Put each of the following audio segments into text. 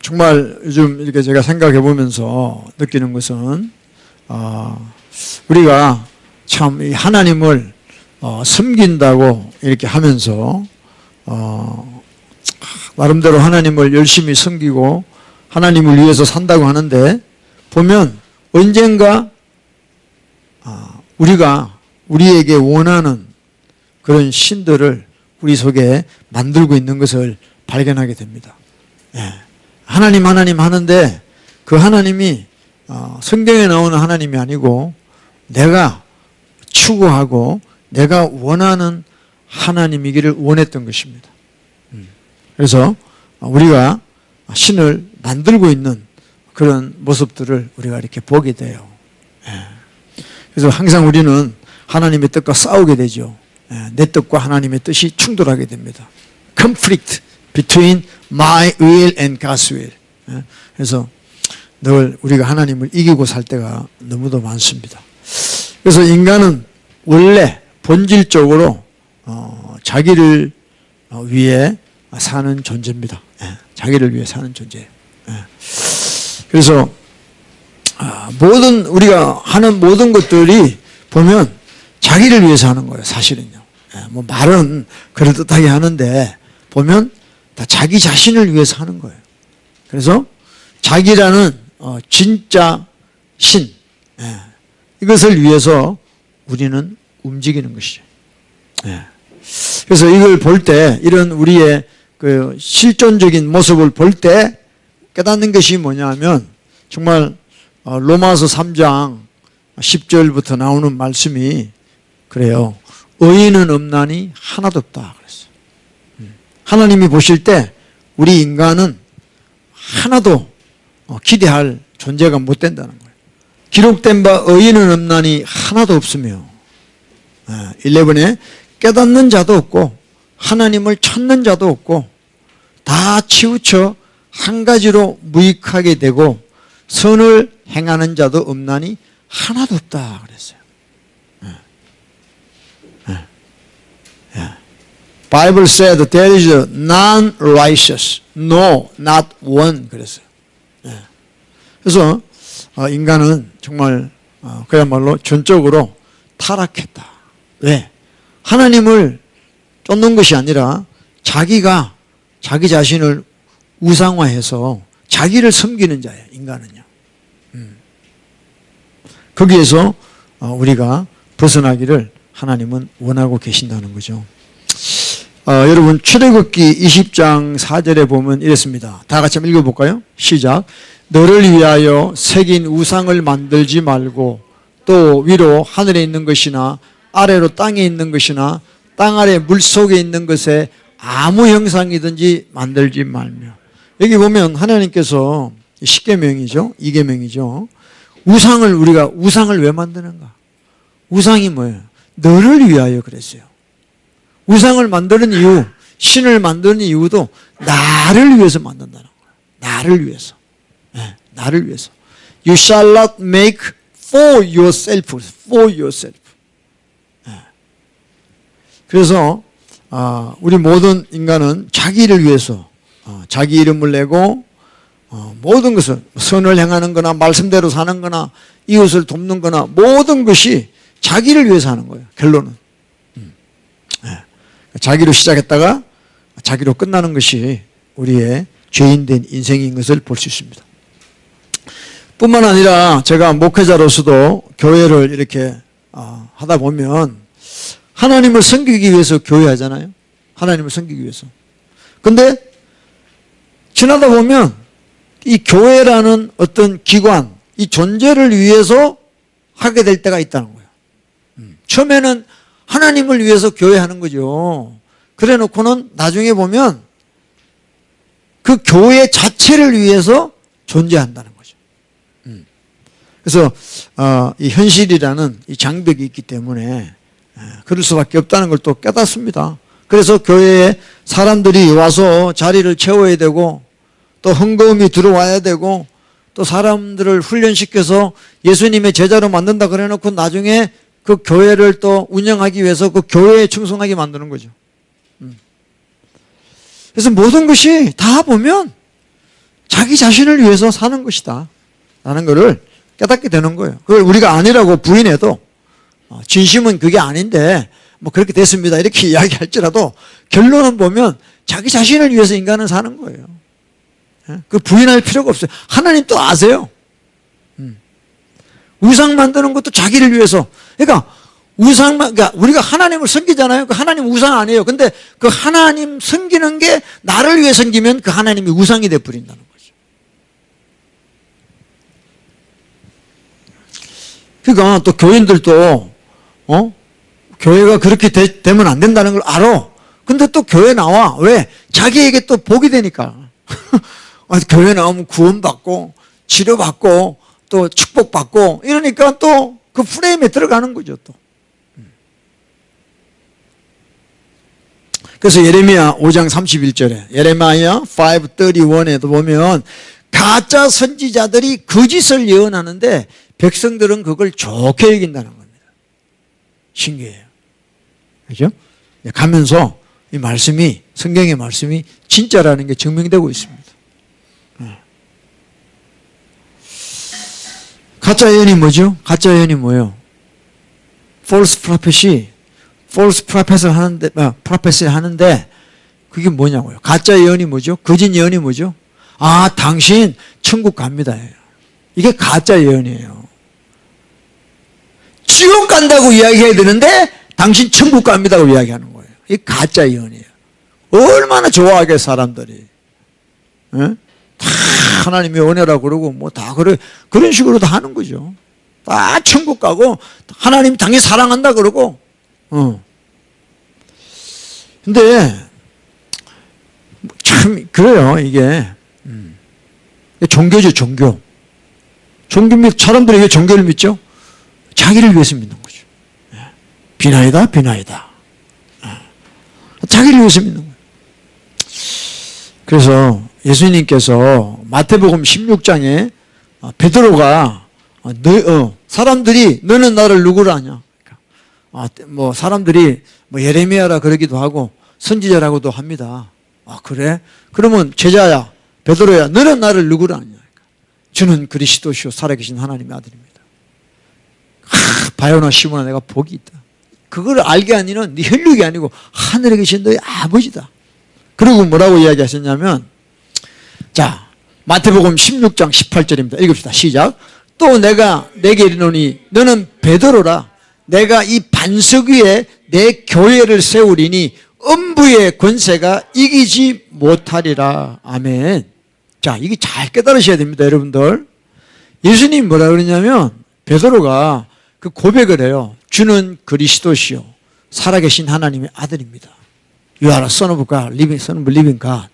정말 요즘 이렇게 제가 생각해 보면서 느끼는 것은 우리가 참 이 하나님을 섬긴다고 이렇게 하면서 나름대로 하나님을 열심히 섬기고 하나님을 위해서 산다고 하는데 보면 언젠가 우리가 우리에게 원하는 그런 신들을 우리 속에 만들고 있는 것을 발견하게 됩니다. 예. 하나님 하는데 그 하나님이 성경에 나오는 하나님이 아니고 내가 추구하고 내가 원하는 하나님이기를 원했던 것입니다. 그래서 우리가 신을 만들고 있는 그런 모습들을 우리가 이렇게 보게 돼요. 그래서 항상 우리는 하나님의 뜻과 싸우게 되죠. 내 뜻과 하나님의 뜻이 충돌하게 됩니다. Conflict between my will and God's will. 그래서 늘 우리가 하나님을 이기고 살 때가 너무도 많습니다. 그래서 인간은 원래 본질적으로 자기를 위해 사는 존재입니다. 자기를 위해 사는 존재예요. 그래서 우리가 하는 모든 것들이 보면 자기를 위해서 하는 거예요. 사실은요. 뭐 말은 그럴듯하게 하는데 보면 다 자기 자신을 위해서 하는 거예요. 그래서 자기라는 진짜 신, 이것을 위해서 우리는 움직이는 것이죠. 그래서 이걸 볼 때, 이런 우리의 그 실존적인 모습을 볼 때 깨닫는 것이 뭐냐면 정말 로마서 3장 10절부터 나오는 말씀이 그래요. 의인은 없나니 하나도 없다 그랬어요. 하나님이 보실 때 우리 인간은 하나도 기대할 존재가 못 된다는 거예요. 기록된 바 의인은 없나니 하나도 없으며 11에 깨닫는 자도 없고 하나님을 찾는 자도 없고 다 치우쳐 한 가지로 무익하게 되고 선을 행하는 자도 없나니 하나도 없다 그랬어요. Bible said there is none righteous, no, not one 그랬어요. 그래서 인간은 정말 그야말로 전적으로 타락했다. 왜? 하나님을 쫓는 것이 아니라 자기가 자기 자신을 우상화해서 자기를 섬기는 자예요. 인간은요. 거기에서 우리가 벗어나기를 하나님은 원하고 계신다는 거죠. 여러분 출애굽기 20장 4절에 보면 이랬습니다. 다 같이 한번 읽어볼까요? 시작. 너를 위하여 새긴 우상을 만들지 말고 또 위로 하늘에 있는 것이나 아래로 땅에 있는 것이나 땅 아래 물속에 있는 것에 아무 형상이든지 만들지 말며. 여기 보면 하나님께서 10계명이죠. 2계명이죠. 우리가 우상을 왜 만드는가? 우상이 뭐예요? 너를 위하여 그랬어요. 우상을 만드는 이유, 신을 만드는 이유도 나를 위해서 만든다는 거예요. 나를 위해서. 나를 위해서. You shall not make for yourself. For yourself. 그래서 우리 모든 인간은 자기를 위해서 자기 이름을 내고 모든 것을 선을 행하는 거나 말씀대로 사는 거나 이웃을 돕는 거나 모든 것이 자기를 위해서 하는 거예요. 결론은. 자기로 시작했다가 자기로 끝나는 것이 우리의 죄인된 인생인 것을 볼 수 있습니다. 뿐만 아니라 제가 목회자로서도 교회를 이렇게 하다 보면 하나님을 섬기기 위해서 교회하잖아요. 하나님을 섬기기 위해서. 근데 지나다 보면 이 교회라는 어떤 기관, 이 존재를 위해서 하게 될 때가 있다는 거예요. 처음에는 하나님을 위해서 교회하는 거죠. 그래 놓고는 나중에 보면 그 교회 자체를 위해서 존재한다는 거죠. 그래서 이 현실이라는 이 장벽이 있기 때문에 그럴 수밖에 없다는 걸 또 깨닫습니다. 그래서 교회에 사람들이 와서 자리를 채워야 되고 또 헌금이 들어와야 되고 또 사람들을 훈련시켜서 예수님의 제자로 만든다 그래 놓고 나중에 그 교회를 또 운영하기 위해서 그 교회에 충성하게 만드는 거죠. 그래서 모든 것이 다 보면 자기 자신을 위해서 사는 것이다 라는 것을 깨닫게 되는 거예요. 그걸 우리가 아니라고 부인해도 진심은 그게 아닌데 뭐 그렇게 됐습니다 이렇게 이야기할지라도 결론은 보면 자기 자신을 위해서 인간은 사는 거예요. 그 부인할 필요가 없어요. 하나님 또 아세요. 우상 만드는 것도 자기를 위해서. 그러니까 그러니까 우리가 하나님을 섬기잖아요. 그 하나님 우상 아니에요. 근데 그 하나님 섬기는 게 나를 위해 섬기면 그 하나님이 우상이 돼 버린다는 거죠. 그러니까 또 교인들도 교회가 그렇게 되면 안 된다는 걸 알아. 근데 또 교회 나와. 왜? 자기에게 또 복이 되니까. 교회 나오면 구원받고 치료받고 또 축복받고 이러니까 또 그 프레임에 들어가는 거죠. 또. 그래서 예레미야 5장 31절에 예레미야 5:31에도 보면 가짜 선지자들이 거짓을 예언하는데 백성들은 그걸 좋게 여긴다는 겁니다. 신기해요. 그죠? 가면서 이 말씀이 성경의 말씀이 진짜라는 게 증명되고 있습니다. 가짜 예언이 뭐죠? 가짜 예언이 뭐예요? false prophet을 하는데 그게 뭐냐고요? 가짜 예언이 뭐죠? 거짓 예언이 뭐죠? 아, 당신 천국 갑니다. 이게 가짜 예언이에요. 지옥 간다고 이야기해야 되는데 당신 천국 갑니다고 이야기하는 거예요. 이게 가짜 예언이에요. 얼마나 좋아하게 사람들이. 다 하나님의 은혜라고 그러고 뭐 다 그런 식으로 다 하는 거죠. 다 천국 가고 하나님 당연히 사랑한다 그러고. 근데 참 그래요. 이게 종교죠. 종교 사람들이 왜 종교를 믿죠? 자기를 위해서 믿는 거죠. 비나이다. 자기를 위해서 믿는 거예요. 그래서 예수님께서 마태복음 16장에 베드로가 사람들이 너는 나를 누구라 하냐? 뭐 사람들이 뭐 예레미야라 그러기도 하고 선지자라고도 합니다. 아, 그래? 그러면 제자야 베드로야 너는 나를 누구라 하냐? 저는 그리스도시요 살아계신 하나님의 아들입니다. 바요나 시몬아 내가 복이 있다. 그걸 알게 하니는 네 혈육이 아니고 하늘에 계신 너의 아버지다. 그리고 뭐라고 이야기하셨냐면 자 마태복음 16장 18절입니다. 읽읍시다. 시작. 또 내가 내게 이르노니 너는 베드로라. 내가 이 반석 위에 내 교회를 세우리니 음부의 권세가 이기지 못하리라. 아멘. 자, 이게 잘 깨달으셔야 됩니다, 여러분들. 예수님 뭐라 그러냐면 베드로가 그 고백을 해요. 주는 그리스도시요 살아계신 하나님의 아들입니다. You are a son of God, son of living God.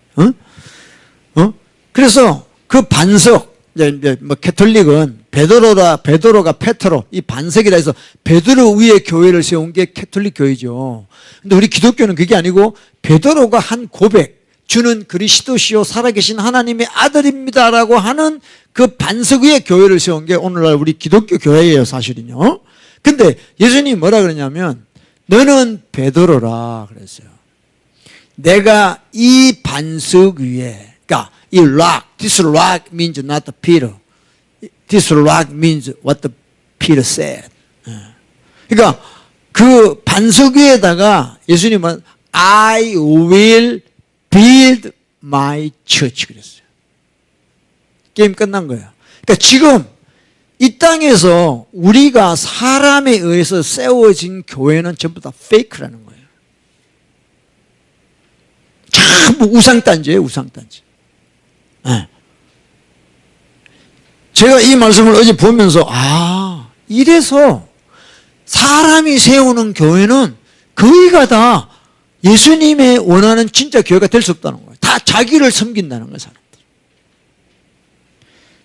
그래서 그 반석, 뭐 캐톨릭은 베드로가 페트로, 이 반석이라 해서 베드로 위에 교회를 세운 게 캐톨릭 교회죠. 근데 우리 기독교는 그게 아니고 베드로가 한 고백, 주는 그리스도시요 살아계신 하나님의 아들입니다라고 하는 그 반석 위에 교회를 세운 게 오늘날 우리 기독교 교회예요, 사실은요. 근데 예수님이 뭐라 그러냐면 너는 베드로라 그랬어요. 내가 이 반석 위에, 그러니까 이 rock, this rock means not the Peter. This rock means what the Peter said. 그러니까 그 반석 위에다가 예수님은 I will build my church 그랬어요. 게임 끝난 거예요. 그러니까 지금 이 땅에서 우리가 사람에 의해서 세워진 교회는 전부 다 페이크라는 거예요. 전부 우상단지예요, 우상단지. 네. 제가 이 말씀을 어제 보면서 이래서 사람이 세우는 교회는 거의가 다 예수님의 원하는 진짜 교회가 될 수 없다는 거예요. 다 자기를 섬긴다는 거예요, 사람들.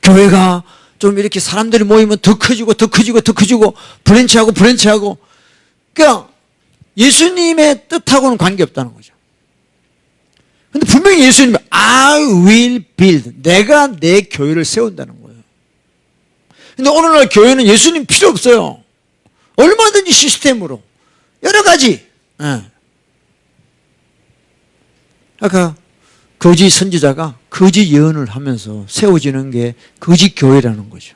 교회가 좀 이렇게 사람들이 모이면 더 커지고 브랜치하고 그러니까 예수님의 뜻하고는 관계없다는 거죠. 근데 분명히 예수님이 I will build, 내가 내 교회를 세운다는 거예요. 근데 오늘날 교회는 예수님 필요 없어요. 얼마든지 시스템으로 여러 가지. 아까 거짓 선지자가 거짓 예언을 하면서 세워지는 게 거짓 교회라는 거죠.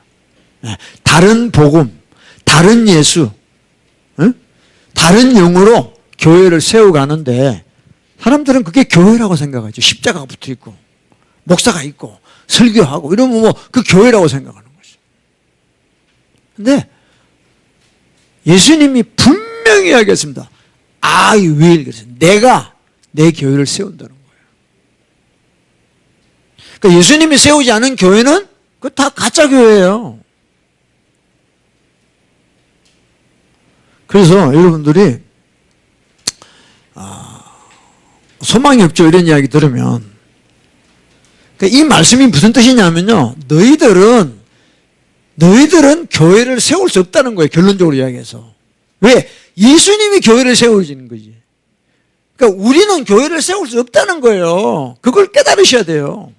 다른 복음, 다른 예수, 다른 영으로 교회를 세워가는데 사람들은 그게 교회라고 생각하죠. 십자가가 붙어 있고 목사가 있고 설교하고 이러면 뭐 그 교회라고 생각하는 거죠. 근데 예수님이 분명히 이야기했습니다. I will. 그래서 내가 내 교회를 세운다는 거예요. 그러니까 예수님이 세우지 않은 교회는 그 다 가짜 교회예요. 그래서 여러분들이 소망이 없죠 이런 이야기 들으면 그러니까 이 말씀이 무슨 뜻이냐면요, 너희들은 교회를 세울 수 없다는 거예요. 결론적으로 이야기해서. 왜? 예수님이 교회를 세우시는 거지. 그러니까 우리는 교회를 세울 수 없다는 거예요. 그걸 깨달으셔야 돼요.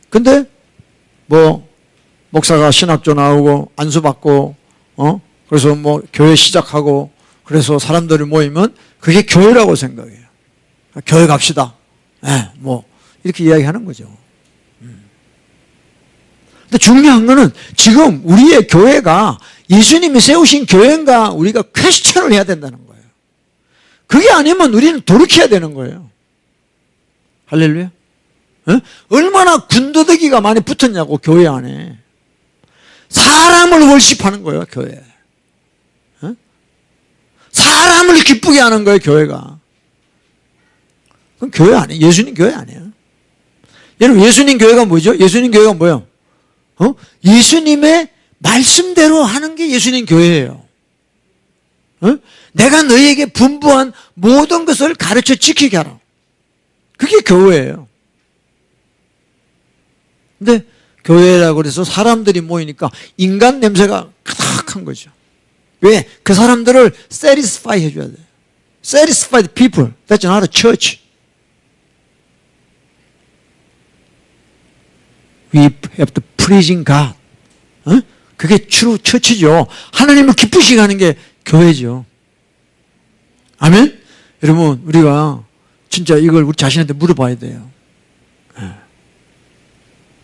근데 뭐 목사가 신학교 나오고 안수받고 그래서 뭐 교회 시작하고 그래서 사람들이 모이면 그게 교회라고 생각해요. 교회 갑시다. 뭐 이렇게 이야기하는 거죠. 근데 중요한 거는 지금 우리의 교회가 예수님이 세우신 교회인가 우리가 퀘스천을 해야 된다는 거예요. 그게 아니면 우리는 돌이켜야 되는 거예요. 할렐루야. 얼마나 군더더기가 많이 붙었냐고 교회 안에. 사람을 월십하는 거예요 교회. 사람을 기쁘게 하는 거예요 교회가. 그럼 교회 아니에요. 예수님 교회 아니에요. 여러분 예수님 교회가 뭐죠? 예수님 교회가 뭐예요? 예수님의 말씀대로 하는 게 예수님 교회예요. 내가 너희에게 분부한 모든 것을 가르쳐 지키게 하라. 그게 교회예요. 근데 교회라고 해서 사람들이 모이니까 인간 냄새가 가득한 거죠. 왜? 그 사람들을 satisfy 해줘야 돼요. Satisfy the people. That's not a church. We have to pleasing God. 그게 true church죠. 하나님을 기쁘시게 하는 게 교회죠. 아멘? 여러분 우리가 진짜 이걸 우리 자신한테 물어봐야 돼요.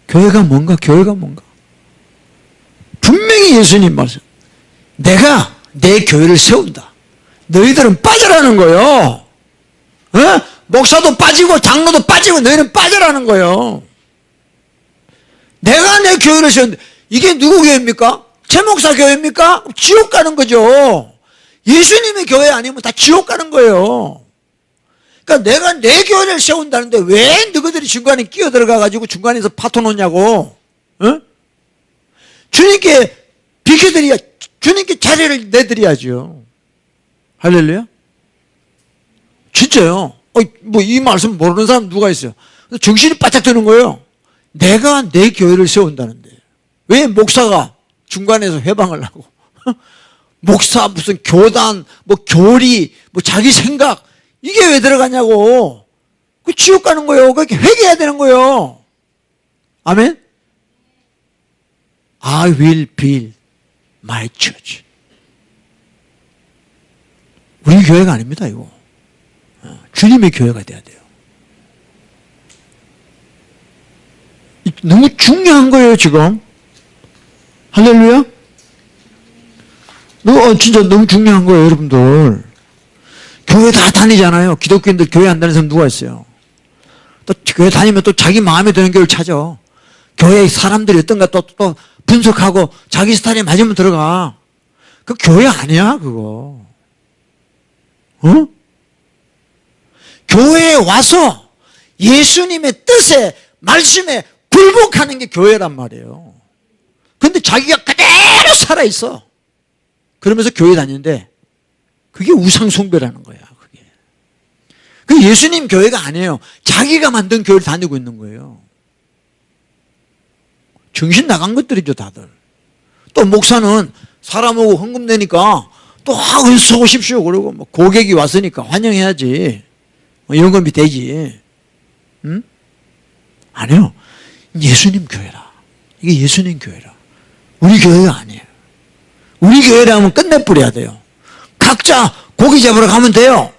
교회가 뭔가? 교회가 뭔가? 분명히 예수님 말씀. 내가 내 교회를 세운다. 너희들은 빠져라는 거예요. 목사도 빠지고 장로도 빠지고 너희는 빠져라는 거예요. 내가 내 교회를 세운다. 이게 누구 교회입니까? 제 목사 교회입니까? 지옥 가는 거죠. 예수님의 교회 아니면 다 지옥 가는 거예요. 그러니까 내가 내 교회를 세운다는데 왜 너희들이 중간에 끼어들어가가지고 중간에서 파토 놓냐고. 주님께 비켜드려야, 주님께 자리를 내드려야죠. 할렐루야? 진짜요. 뭐 이 말씀 모르는 사람 누가 있어요? 정신이 바짝 드는 거예요. 내가 내 교회를 세운다는데 왜 목사가 중간에서 해방을 하고 목사 무슨 교단 뭐 교리 뭐 자기 생각 이게 왜 들어가냐고. 그 지옥 가는 거예요. 그렇게 회개해야 되는 거예요. 아멘. I will build my church. 우리 교회가 아닙니다 이거. 주님의 교회가 돼야 돼요. 너무 중요한 거예요 지금. 할렐루야. 진짜 너무 중요한 거예요 여러분들. 교회 다 다니잖아요. 기독교인들 교회 안 다니는 사람 누가 있어요? 또 교회 다니면 또 자기 마음에 드는 교회를 찾아. 교회 사람들이 어떤가 또 분석하고 자기 스타일에 맞으면 들어가. 그 교회 아니야 그거. 교회에 와서 예수님의 뜻에 말씀에 굴복하는 게 교회란 말이에요. 근데 자기가 그대로 살아있어. 그러면서 교회 다니는데 그게 우상숭배라는 거야. 그게 예수님 교회가 아니에요. 자기가 만든 교회를 다니고 있는 거예요. 정신 나간 것들이죠 다들. 또 목사는 사람하고 헌금 내니까 또 은수 오십시오 그러고 뭐 고객이 왔으니까 환영해야지 뭐 이런 건 되지. 응? 아니요. 예수님 교회라. 이게 예수님 교회라. 우리 교회가 아니에요. 우리 교회라면 끝내버려야 돼요. 각자 고기 잡으러 가면 돼요.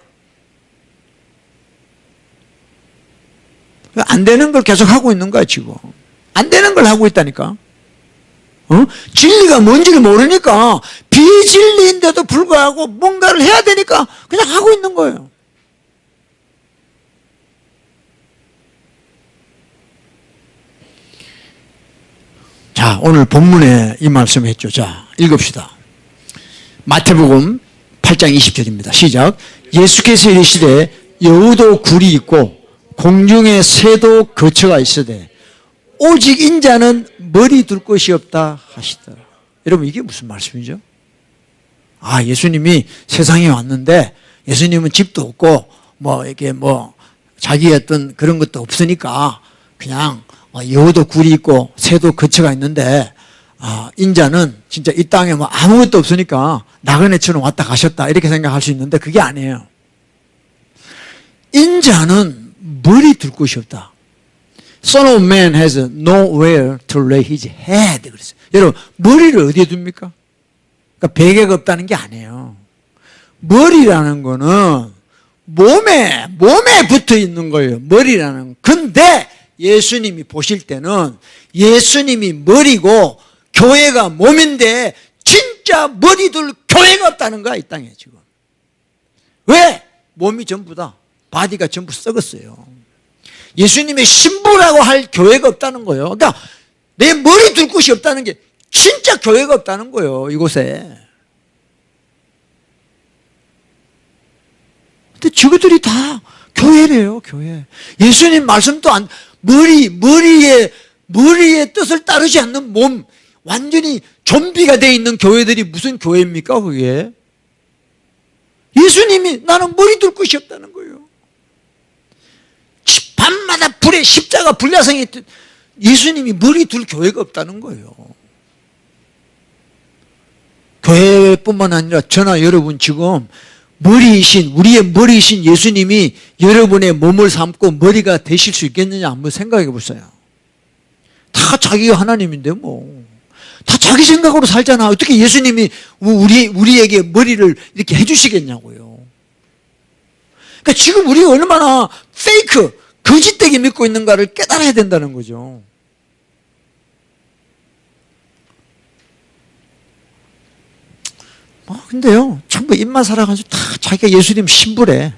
안 되는 걸 계속 하고 있는 거야 지금. 안 되는 걸 하고 있다니까. 진리가 뭔지를 모르니까 비진리인데도 불구하고 뭔가를 해야 되니까 그냥 하고 있는 거예요. 자, 오늘 본문에 이 말씀 했죠. 자, 읽읍시다. 마태복음 8장 20절입니다. 시작. 예수께서 이르시되 여우도 굴이 있고 공중에 새도 거처가 있으되 오직 인자는 머리 둘 곳이 없다 하시더라. 여러분 이게 무슨 말씀이죠? 아, 예수님이 세상에 왔는데 예수님은 집도 없고 뭐 이게 뭐 자기 어떤 그런 것도 없으니까 그냥 여우도 굴이 있고 새도 거처가 있는데 인자는 진짜 이 땅에 뭐 아무것도 없으니까 나그네처럼 왔다 가셨다 이렇게 생각할 수 있는데 그게 아니에요. 인자는 머리 둘 곳이 없다. Son of Man has nowhere to lay his head. 그랬어요. 여러분 머리를 어디에 둡니까? 그러니까 베개가 없다는 게 아니에요. 머리라는 거는 몸에 붙어 있는 거예요. 머리라는. 근데 예수님이 보실 때는 예수님이 머리고 교회가 몸인데 진짜 머리 둘 교회가 없다는 거야 이 땅에 지금. 왜? 몸이 전부 다 바디가 전부 썩었어요. 예수님의 신부라고 할 교회가 없다는 거예요. 그러니까 내 머리 둘 곳이 없다는 게 진짜 교회가 없다는 거예요 이곳에. 근데 저것들이 다 교회래요 교회. 예수님 말씀도 안 머리의 뜻을 따르지 않는 몸 완전히 좀비가 돼 있는 교회들이 무슨 교회입니까 그게? 예수님이 나는 머리 둘 곳이 없다는 거예요. 밤마다 불에 십자가 불야성이 예수님이 머리 둘 교회가 없다는 거예요. 교회뿐만 아니라 저나 여러분 지금 우리의 머리이신 예수님이 여러분의 몸을 삼고 머리가 되실 수 있겠느냐 한번 생각해 보세요. 다 자기가 하나님인데 뭐. 다 자기 생각으로 살잖아. 어떻게 예수님이 우리에게 머리를 이렇게 해주시겠냐고요. 그러니까 지금 우리가 얼마나 거짓되게 믿고 있는가를 깨달아야 된다는 거죠. 근데요, 전부 입만 살아가지고 다 자기가 예수님 신부래.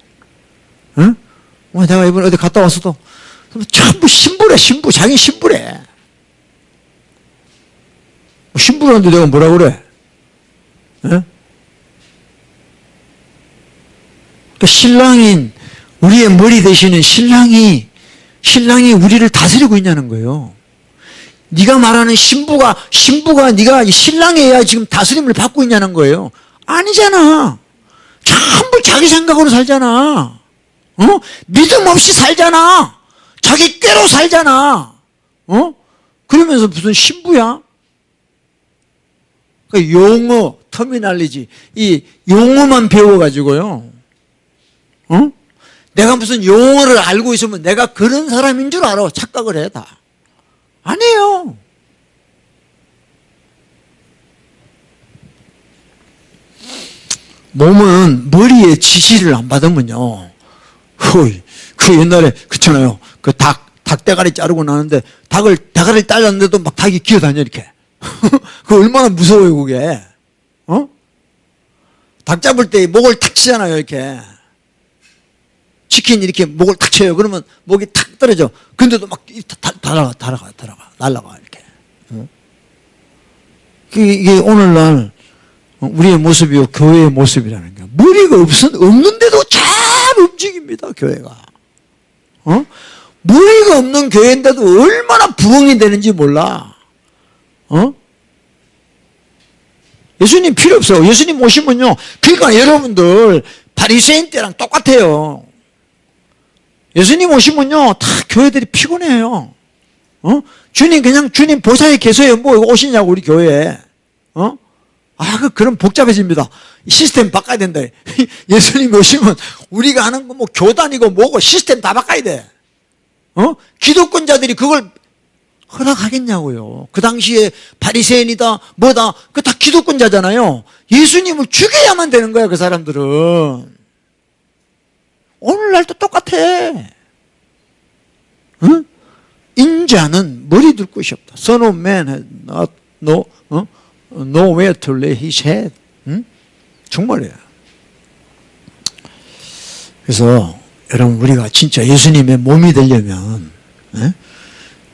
응? 내가 이번에 어디 갔다 왔어도 전부 신부래, 자기 신부래. 신부라는데 내가 뭐라 그래? 응? 그러니까 신랑인 우리의 머리 되시는 신랑이 우리를 다스리고 있냐는 거예요. 네가 말하는 신부가 네가 신랑이어야 지금 다스림을 받고 있냐는 거예요. 아니잖아. 전부 자기 생각으로 살잖아. 믿음 없이 살잖아. 자기 꾀로 살잖아. 그러면서 무슨 신부야? 그 용어, 터미널리지, 이 용어만 배워가지고요. 내가 무슨 용어를 알고 있으면 내가 그런 사람인 줄 알아. 착각을 해, 다. 아니에요. 몸은 머리에 지시를 안 받으면요. 그 옛날에, 그렇잖아요. 그 닭대가리 자르고 나는데, 대가리를 잘랐는데도 막 닭이 기어다녀, 이렇게. 그 얼마나 무서워요, 그게. 닭 잡을 때 목을 탁 치잖아요, 이렇게. 치킨 이렇게 목을 탁 쳐요. 그러면 목이 탁 떨어져. 근데도 막 날아가, 이렇게. 이게 오늘날 우리의 모습이요, 교회의 모습이라는 거야. 머리가 없는데도 잘 움직입니다, 교회가. 머리가 없는 교회인데도 얼마나 부흥이 되는지 몰라. 예수님 필요 없어요. 예수님 오시면요. 그러니까 여러분들 바리새인 때랑 똑같아요. 예수님 오시면요. 다 교회들이 피곤해요. 주님 주님 보좌에 계세요. 뭐 오시냐고 우리 교회에. 그럼 복잡해집니다. 시스템 바꿔야 된다. 예수님 오시면 우리가 하는 거 뭐 교단이고 뭐고 시스템 다 바꿔야 돼. 기독권자들이 그걸 허락하겠냐고요. 그 당시에 바리새인이다 뭐다 그 다 기독권자잖아요. 예수님을 죽여야만 되는 거야 그 사람들은. 오늘날도 똑같아. 응? 자는 머리 둘 곳이 없다. Son of man has not nowhere to lay his head. 정말이에요. 그래서 여러분 우리가 진짜 예수님의 몸이 되려면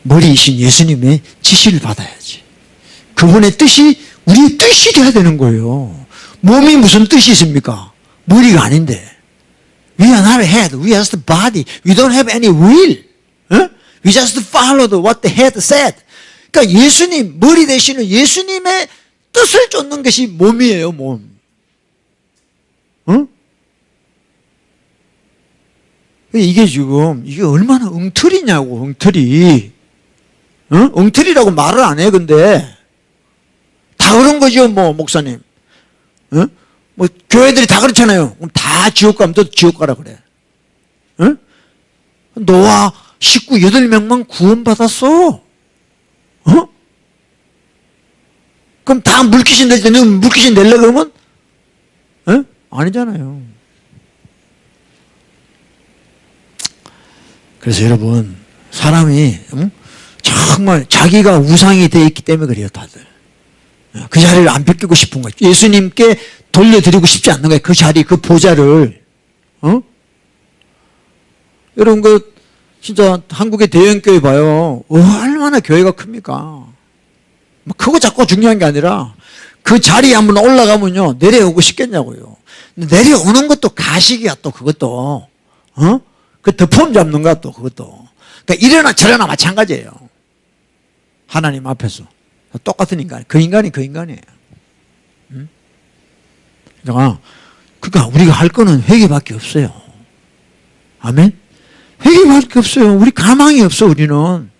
머리이신 예수님의 지시를 받아야지. 그분의 뜻이 우리의 뜻이 돼야 되는 거예요. 몸이 무슨 뜻이 있습니까? 머리가 아닌데. We are not a head. We are just a body. We don't have any will. We just follow what the head said. 그러니까 예수님, 머리 되시는 예수님의 뜻을 쫓는 것이 몸이에요, 몸. 이게 지금, 이게 얼마나 엉터리냐고, 엉터리. 엉터리라고 말을 안 해, 근데. 다 그런 거죠, 뭐, 목사님. 뭐, 교회들이 다 그렇잖아요. 그럼 다 지옥 가면 또 지옥 가라 그래. 노아 식구 8명만 구원받았어. 그럼 다 물귀신 낼 때는 물귀신 낼래 그러면? 아니잖아요. 그래서 여러분, 사람이 정말 자기가 우상이 되어 있기 때문에 그래요, 다들. 그 자리를 안 뺏기고 싶은 거예요. 예수님께 돌려드리고 싶지 않는 거예요. 그 자리, 그 보좌를. 여러분, 진짜 한국의 대형교회 봐요. 얼마나 교회가 큽니까? 뭐 크고 작고 중요한 게 아니라 그 자리에 한번 올라가면요, 내려오고 싶겠냐고요. 내려오는 것도 가식이야, 또 그것도. 그 덮음 잡는 거야, 또 그것도. 그러니까 이래나 저래나 마찬가지예요. 하나님 앞에서. 똑같은 인간. 그 인간이 그 인간이에요. 그러니까 우리가 할 거는 회개밖에 없어요. 아멘? 회개밖에 없어요. 우리 가망이 없어, 우리는.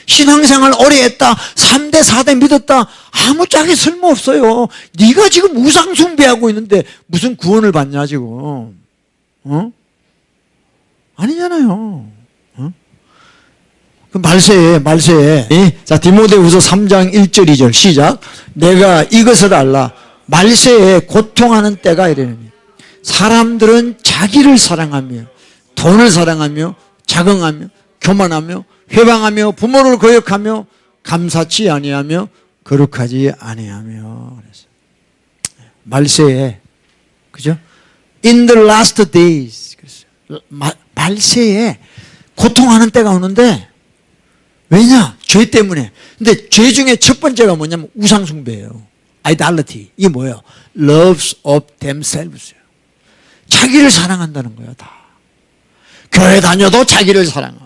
신앙생활 오래 했다. 3대, 4대 믿었다. 아무짝에 쓸모없어요. 네가 지금 우상숭배하고 있는데 무슨 구원을 받냐, 지금. 아니잖아요. 그 말세에. 자, 디모데후서 3장 1절, 2절 시작. 내가 이것을 알라. 말세에 고통하는 때가 이르느니 사람들은 자기를 사랑하며 돈을 사랑하며 자긍하며 교만하며 회방하며 부모를 거역하며 감사치 아니하며 거룩하지 아니하며. 그래서 말세에, 그죠? In the last days. 말세에 고통하는 때가 오는데, 왜냐? 죄 때문에. 근데 죄 중에 첫 번째가 뭐냐면 우상숭배예요. idolatry. 이게 뭐예요? loves of themselves. 자기를 사랑한다는 거예요, 다. 교회 다녀도 자기를 사랑하고.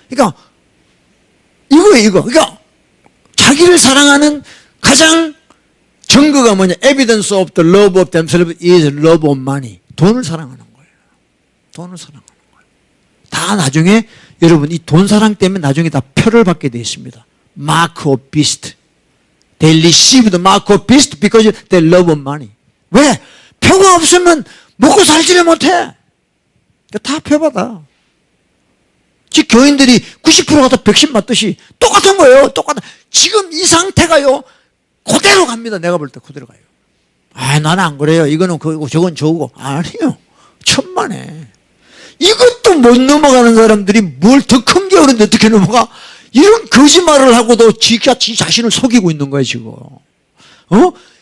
그러니까 이거. 그러니까 자기를 사랑하는 가장 증거가 뭐냐? evidence of the love of themselves is love of money. 돈을 사랑하는 거예요. 돈을 사랑하는 거예요. 다 나중에 여러분 이 돈 사랑 때문에 나중에 다 표를 받게 되어 있습니다. Mark of beast. They received the mark of beast because they love money. 왜? 표가 없으면 먹고 살지를 못해. 다 표받아. 즉 교인들이 90%가 다 백신 맞듯이 똑같은 거예요. 똑같아. 지금 이 상태가요, 그대로 갑니다. 내가 볼 때 그대로 가요. 아, 나는 안 그래요. 이거는 그거고 저건 저거고. 아니요. 천만에. 이것도 못 넘어가는 사람들이 뭘 더 큰 게 어른데 어떻게 넘어가? 이런 거짓말을 하고도 지 자신을 속이고 있는 거예요, 지금.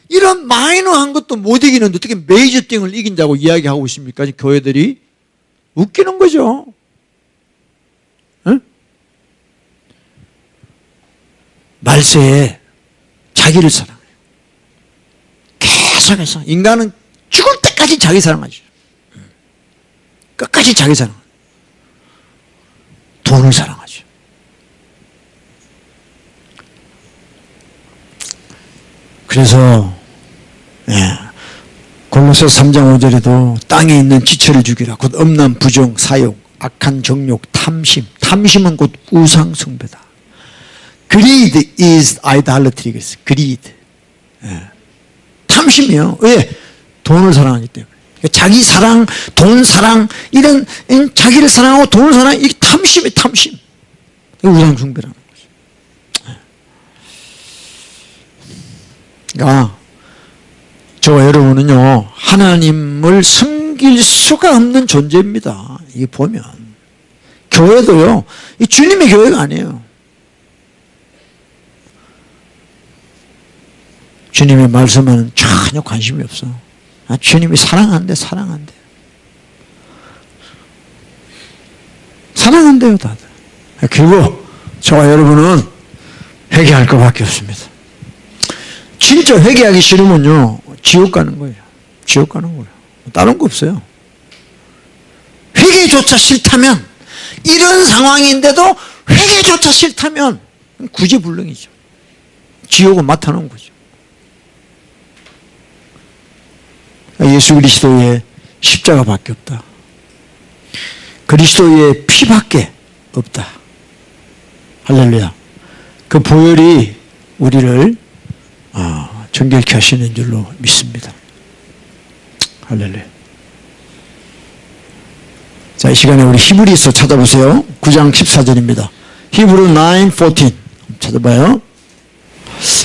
이런 마이너한 것도 못 이기는데 어떻게 메이저 띵을 이긴다고 이야기하고 있습니까? 교회들이. 웃기는 거죠. 말세에 자기를 사랑해요. 계속해서. 인간은 죽을 때까지 자기 사랑하죠. 끝까지 자기 사랑. 돈을 사랑하죠. 그래서 골로새서 3장 5절에도 땅에 있는 지체를 죽이라. 곧 음란, 부정, 사욕, 악한 정욕, 탐심. 탐심은 곧 우상숭배다. Greed is idolatry. Greed. 탐심이요. 왜? 돈을 사랑하기 때문에. 자기 사랑, 돈 사랑, 이런 자기를 사랑하고 돈을 사랑, 이게 탐심이에요, 탐심. 이게 우상숭배라는 거죠. 그러니까 저와 여러분은요, 하나님을 섬길 수가 없는 존재입니다. 이게 보면 교회도요, 이 주님의 교회가 아니에요. 주님의 말씀은 전혀 관심이 없어. 주님이 사랑한대. 사랑한대요, 다들. 그리고 저와 여러분은 회개할 것밖에 없습니다. 진짜 회개하기 싫으면요, 지옥 가는 거예요. 지옥 가는 거예요. 다른 거 없어요. 회개조차 싫다면, 이런 상황인데도 회개조차 싫다면 구제불능이죠. 지옥은 맡아놓은 거죠. 예수 그리스도의 십자가밖에 없다. 그리스도의 피밖에 없다. 할렐루야. 그 보혈이 우리를 정결케 하시는 줄로 믿습니다. 할렐루야. 자, 이 시간에 우리 히브리서 찾아보세요. 9장 14절입니다. 히브리 9:14 찾아봐요.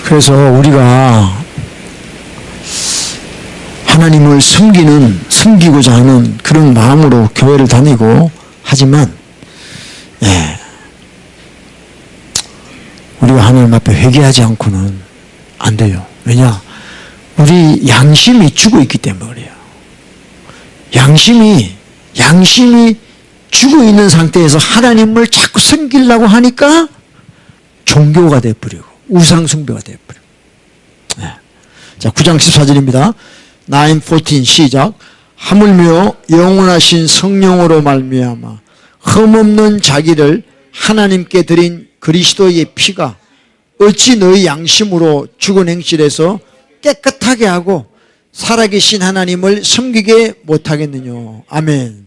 그래서 우리가 하나님을 섬기고자 하는 그런 마음으로 교회를 다니고 하지만, 우리가 하나님 앞에 회개하지 않고는 안 돼요. 왜냐? 우리 양심이 죽어 있기 때문에 그래요. 양심이 죽어 있는 상태에서 하나님을 자꾸 섬기려고 하니까 종교가 되어버리고 우상숭배가 되어버리고. 자, 9장 14절입니다. 9:14 시작. 하물며 영원하신 성령으로 말미암아 흠없는 자기를 하나님께 드린 그리스도의 피가 어찌 너희 양심으로 죽은 행실에서 깨끗하게 하고 살아계신 하나님을 섬기게 못하겠느냐. 아멘.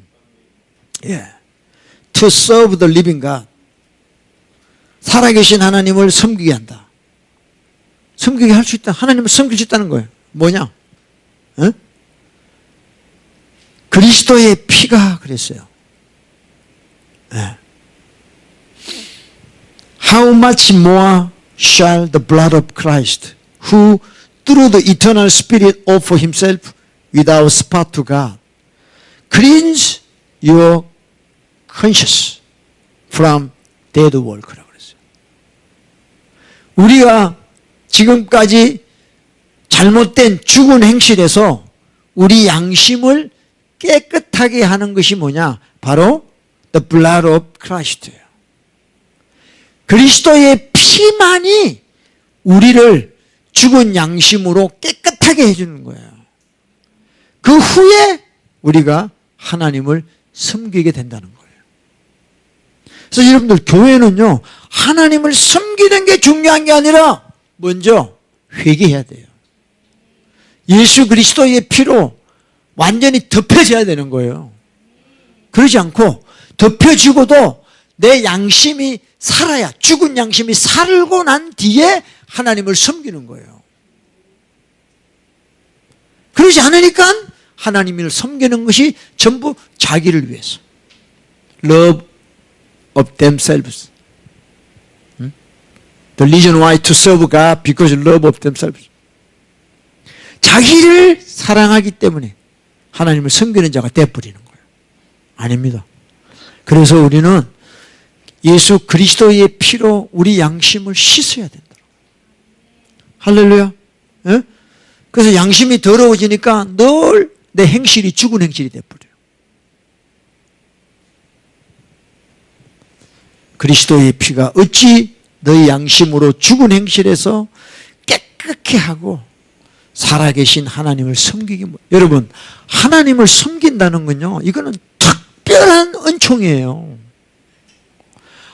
To serve the living God. 살아계신 하나님을 섬기게 한다. 섬기게 할 수 있다. 하나님을 섬길 수 있다는 거예요. 뭐냐? 그리스도의 피가 그랬어요. How much more shall the blood of Christ, who through the eternal Spirit offer himself without spot to God, cleanse your conscience from dead work라고 그랬어요. 우리가 지금까지 잘못된 죽은 행실에서 우리 양심을 깨끗하게 하는 것이 뭐냐? 바로 the blood of Christ예요. 그리스도의 피만이 우리를 죽은 양심으로 깨끗하게 해주는 거예요. 그 후에 우리가 하나님을 섬기게 된다는 거예요. 그래서 여러분들, 교회는요, 하나님을 섬기는 게 중요한 게 아니라 먼저 회개해야 돼요. 예수 그리스도의 피로 완전히 덮여져야 되는 거예요. 그러지 않고 덮여지고도 내 양심이 살아야, 죽은 양심이 살고 난 뒤에 하나님을 섬기는 거예요. 그러지 않으니까 하나님을 섬기는 것이 전부 자기를 위해서. Love of themselves. The reason why to serve God, because love of themselves. 자기를 사랑하기 때문에 하나님을 섬기는 자가 되어버리는 거예요. 아닙니다. 그래서 우리는 예수 그리스도의 피로 우리 양심을 씻어야 된다. 할렐루야. 예? 그래서 양심이 더러워지니까 늘 내 행실이 죽은 행실이 되어버려요. 그리스도의 피가 어찌 너희 양심으로 죽은 행실에서 깨끗게 하고 살아계신 하나님을 섬기기. 여러분, 하나님을 섬긴다는 건요, 이거는 특별한 은총이에요.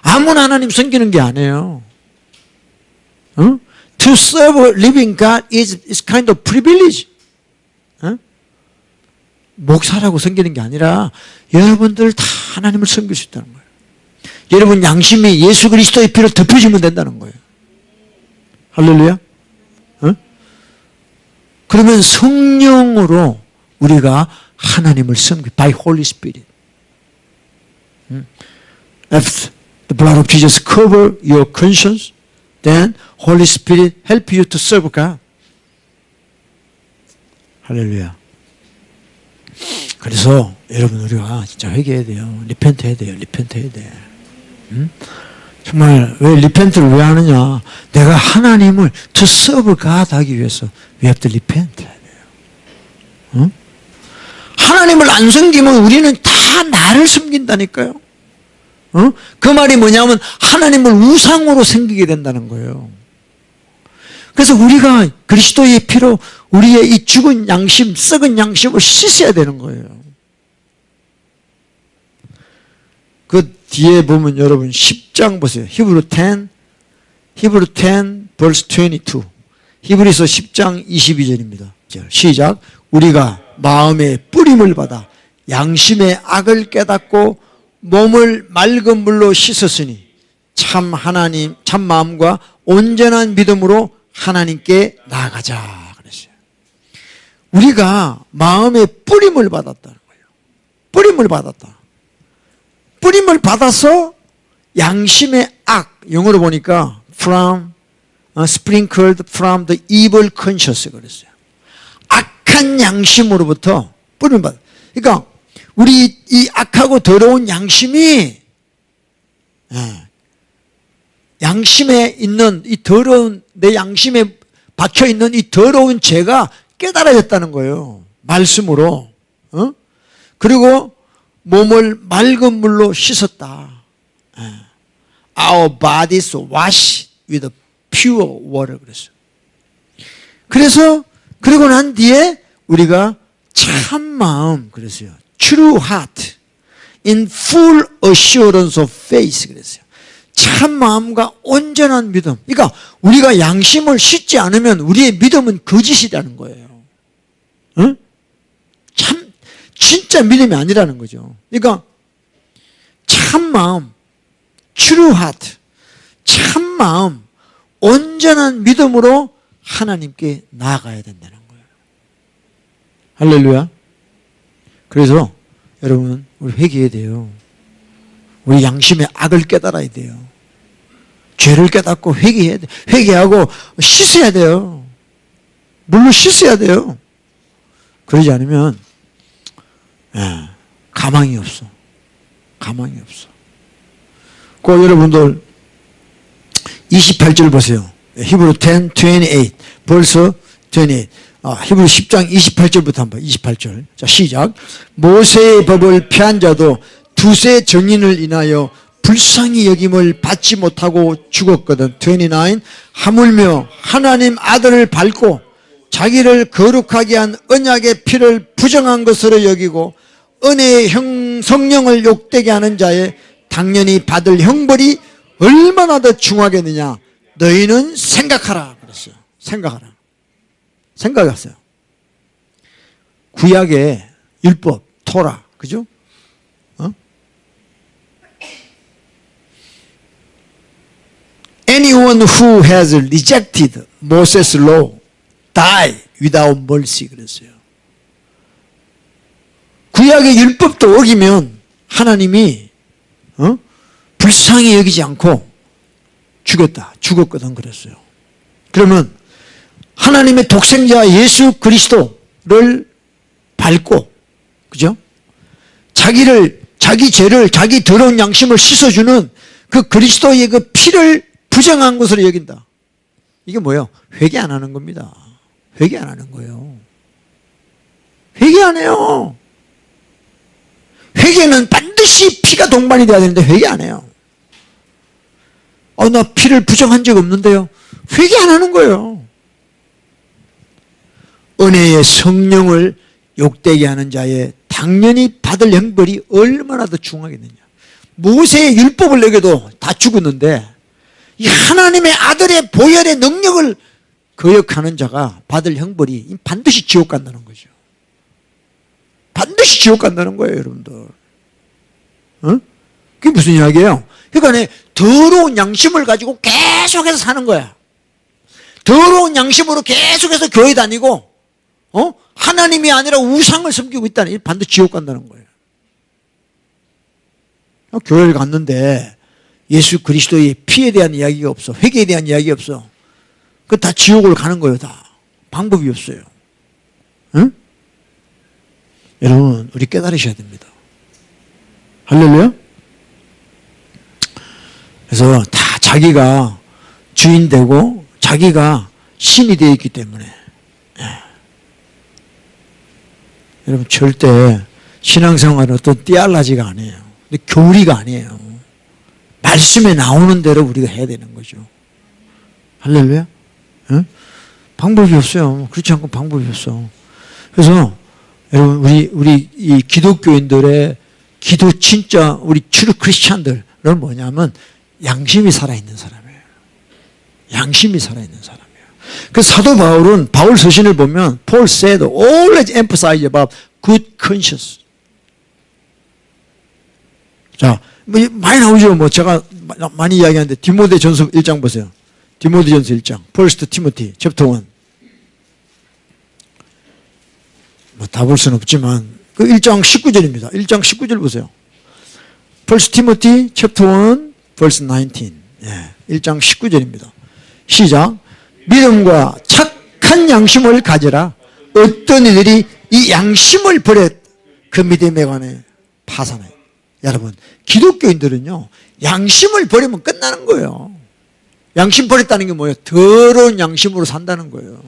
아무나 하나님 섬기는 게 아니에요. To serve a living God is kind of privilege. 목사라고 섬기는 게 아니라 여러분들 다 하나님을 섬길 수 있다는 거예요. 여러분 양심이 예수 그리스도의 피로 덮여지면 된다는 거예요. 할렐루야. 그러면 성령으로 우리가 하나님을 섬기, by Holy Spirit. If the blood of Jesus cover your conscience, then Holy Spirit help you to serve God. 할렐루야. 그래서 여러분 우리가 진짜 회개해야 돼요. 리펜트 해야 돼요. 리펜트 해야 돼. 응? 정말 왜 리펜트를 왜 하느냐? 내가 하나님을 to serve God 하기 위해서 we have to repent 해야 돼요. 응? 하나님을 안 섬기면 우리는 다 나를 섬긴다니까요. 어? 그 말이 뭐냐면 하나님을 우상으로 섬기게 된다는 거예요. 그래서 우리가 그리스도의 피로 우리의 이 죽은 양심, 썩은 양심을 씻어야 되는 거예요. 그 뒤에 보면 여러분 10장 보세요. 히브리 10 verse 22. 히브리서 10장 22절입니다. 시작. 우리가 마음의 뿌림을 받아 양심의 악을 깨닫고 몸을 맑은 물로 씻었으니 참 하나님, 참 마음과 온전한 믿음으로 하나님께 나아가자 그랬어요. 우리가 마음의 뿌림을 받았다는 거예요. 뿌림을 받았다. 뿌림을 받아서 양심의 악, 영어로 보니까 sprinkled from the evil conscience 그랬어요. 악한 양심으로부터 뿌림을 받아. 그러니까 우리 이 악하고 더러운 양심이 양심에 있는 이 더러운 내 양심에 박혀 있는 이 더러운 죄가 깨달아졌다는 거예요. 말씀으로. 그리고 몸을 맑은 물로 씻었다. Our bodies washed with pure water 그랬어요. 그래서 그리고 난 뒤에 우리가 참 마음 그랬어요. True heart in full assurance of faith 그랬어요. 참 마음과 온전한 믿음. 그러니까 우리가 양심을 씻지 않으면 우리의 믿음은 거짓이라는 거예요. 응? 참 진짜 믿음이 아니라는 거죠. 그러니까 참 마음, true heart, 참 마음, 온전한 믿음으로 하나님께 나아가야 된다는 거예요. 할렐루야. 그래서 여러분 우리 회개해야 돼요. 우리 양심의 악을 깨달아야 돼요. 죄를 깨닫고 회개해야 돼. 회개하고 씻어야 돼요. 물로 씻어야 돼요. 그러지 않으면 가망이 없어. 가망이 없어. 꼭 여러분들 28절 보세요. 히브리 10, 28 벌써 28 히브리 10장 28절부터 한번 28절 자 시작. 모세의 법을 피한 자도 두세 증인을 인하여 불쌍히 여김을 받지 못하고 죽었거든. 29 하물며 하나님 아들을 밟고 자기를 거룩하게 한 언약의 피를 부정한 것으로 여기고 은혜의 성령을 욕되게 하는 자의 당연히 받을 형벌이 얼마나 더 중하겠느냐. 너희는 생각하라 그랬어요. 생각하라. 생각했어요. 구약의 율법, 토라, 그죠? Anyone who has rejected Moses' law die without mercy 그랬어요. 구약의 율법도 어기면 하나님이 불쌍히 여기지 않고 죽었거든 그랬어요. 그러면 하나님의 독생자 예수 그리스도를 밟고 그죠? 자기 죄를 자기 더러운 양심을 씻어주는 그 그리스도의 그 피를 부정한 것으로 여긴다. 이게 뭐예요? 회개 안 하는 겁니다. 회개 안 하는 거예요. 회개 안 해요. 회개는 반드시 피가 동반이 돼야 되는데 회개 안 해요. 나 피를 부정한 적 없는데요. 회개 안 하는 거예요. 은혜의 성령을 욕되게 하는 자의 당연히 받을 형벌이 얼마나 더 중하겠느냐. 모세의 율법을 내게도 다 죽었는데 이 하나님의 아들의 보혈의 능력을 거역하는 자가 받을 형벌이 반드시 지옥 간다는 거죠. 반드시 지옥 간다는 거예요, 여러분들. 그게 무슨 이야기예요? 그러니까 더러운 양심을 가지고 계속해서 사는 거야. 더러운 양심으로 계속해서 교회 다니고 하나님이 아니라 우상을 섬기고 있다니 반드시 지옥 간다는 거예요. 교회를 갔는데 예수 그리스도의 피에 대한 이야기가 없어. 회개에 대한 이야기가 없어. 그 다 지옥을 가는 거예요. 다 방법이 없어요. 응? 여러분, 우리 깨달으셔야 됩니다. 할렐루야? 그래서 다 자기가 주인 되고 자기가 신이 되어 있기 때문에 여러분 절대 신앙생활은 어떤 띠알라지가 아니에요. 근데 교리가 아니에요. 말씀에 나오는 대로 우리가 해야 되는 거죠. 할렐루야? 응? 방법이 없어요. 그렇지 않고 방법이 없어. 그래서 여러분 우리 이 기독교인들의 기도 진짜 우리 트루 크리스찬들은 뭐냐면 양심이 살아있는 사람이에요. 양심이 살아있는 사람이에요. 그 사도 바울은 바울 서신을 보면 Paul said always emphasize about good conscience. 자, 뭐 많이 나오죠. 뭐 제가 많이 이야기하는데 디모데전서 1장 보세요. 디모데전서 1장. First Timothy chapter 1. 뭐 다 볼 수는 없지만 그 1장 19절입니다. 1장 19절 보세요. First Timothy chapter 1 verse 19. 예, 1장 19절입니다. 시작. 믿음과 착한 양심을 가져라. 어떤 이들이 이 양심을 버려 그 믿음에 관해 파산해. 여러분, 기독교인들은요, 양심을 버리면 끝나는 거예요. 양심 버렸다는 게 뭐예요? 더러운 양심으로 산다는 거예요.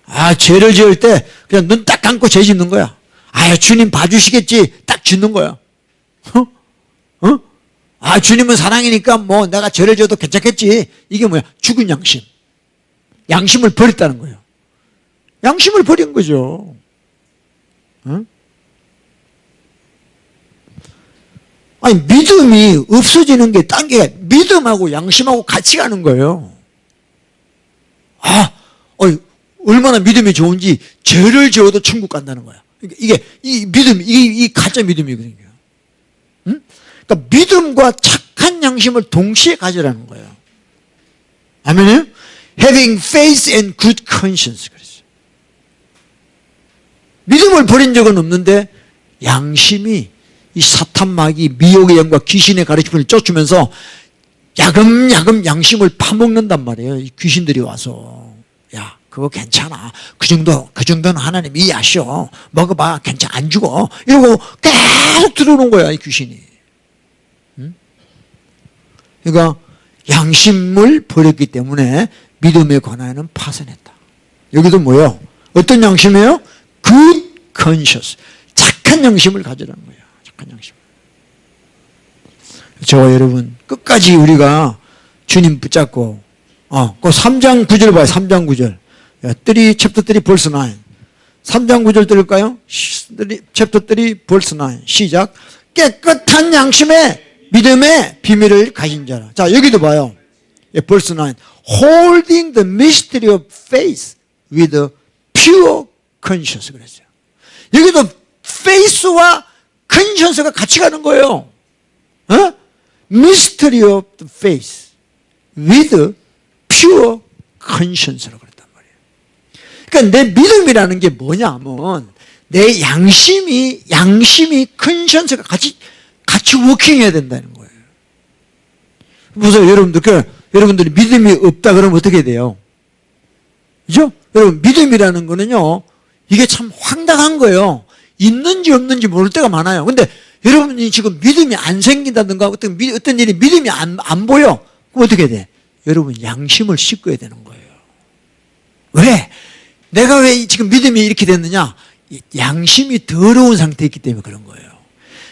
아, 죄를 지을 때 그냥 눈 딱 감고 죄 짓는 거야. 아, 주님 봐주시겠지. 딱 짓는 거야. 아, 주님은 사랑이니까 뭐 내가 죄를 지어도 괜찮겠지. 이게 뭐야? 죽은 양심. 양심을 버렸다는 거예요. 양심을 버린 거죠. 아니, 믿음이 없어지는 게 딴 게 믿음하고 양심하고 같이 가는 거예요. 아, 얼마나 믿음이 좋은지 죄를 지어도 천국 간다는 거야. 이게 이 믿음, 이 가짜 믿음이거든요. 그러니까 믿음과 착한 양심을 동시에 가지라는 거예요. 아멘이요? Having faith and good conscience. 그랬어요. 믿음을 버린 적은 없는데 양심이 이 사탄마귀 미혹의 영과 귀신의 가르침을 쫓으면서 야금야금 양심을 파먹는단 말이에요. 이 귀신들이 와서 야, 그거 괜찮아. 그 정도는 하나님 이해하셔. 먹어봐. 괜찮아. 안 죽어. 이러고 계속 들어오는 거야, 이 귀신이. 그러니까 양심을 버렸기 때문에 믿음에 관하여는 파산했다. 여기도 뭐예요? 어떤 양심이에요? Good conscience. 착한 양심을 가지라는 거예요. 착한 양심. 저와 여러분 끝까지 우리가 주님 붙잡고 그 3장 9절 봐요. 3장 9절. 챕터 3 verse 9. 3장 9절 들을까요? 챕터 3 verse 9. 시작. 깨끗한 양심에 믿음의 비밀을 가진 자라. 자, 여기도 봐요. verse 9. Holding the mystery of faith with a pure conscience. 그랬어요. 여기도 faith와 conscience가 같이 가는 거예요. Mystery of the faith with a pure conscience라고 그랬단 말이에요. 그러니까 내 믿음이라는 게 뭐냐면 내 양심이 conscience가 같이 워킹해야 된다는 거예요. 보세요, 여러분들이 믿음이 없다 그러면 어떻게 돼요? 그죠? 여러분, 믿음이라는 거는요, 이게 참 황당한 거예요. 있는지 없는지 모를 때가 많아요. 근데 여러분이 지금 믿음이 안 생긴다든가 어떤 일이 믿음이 안 보여. 그럼 어떻게 돼? 여러분, 양심을 씻어야 되는 거예요. 왜? 내가 왜 지금 믿음이 이렇게 됐느냐? 양심이 더러운 상태에 있기 때문에 그런 거예요.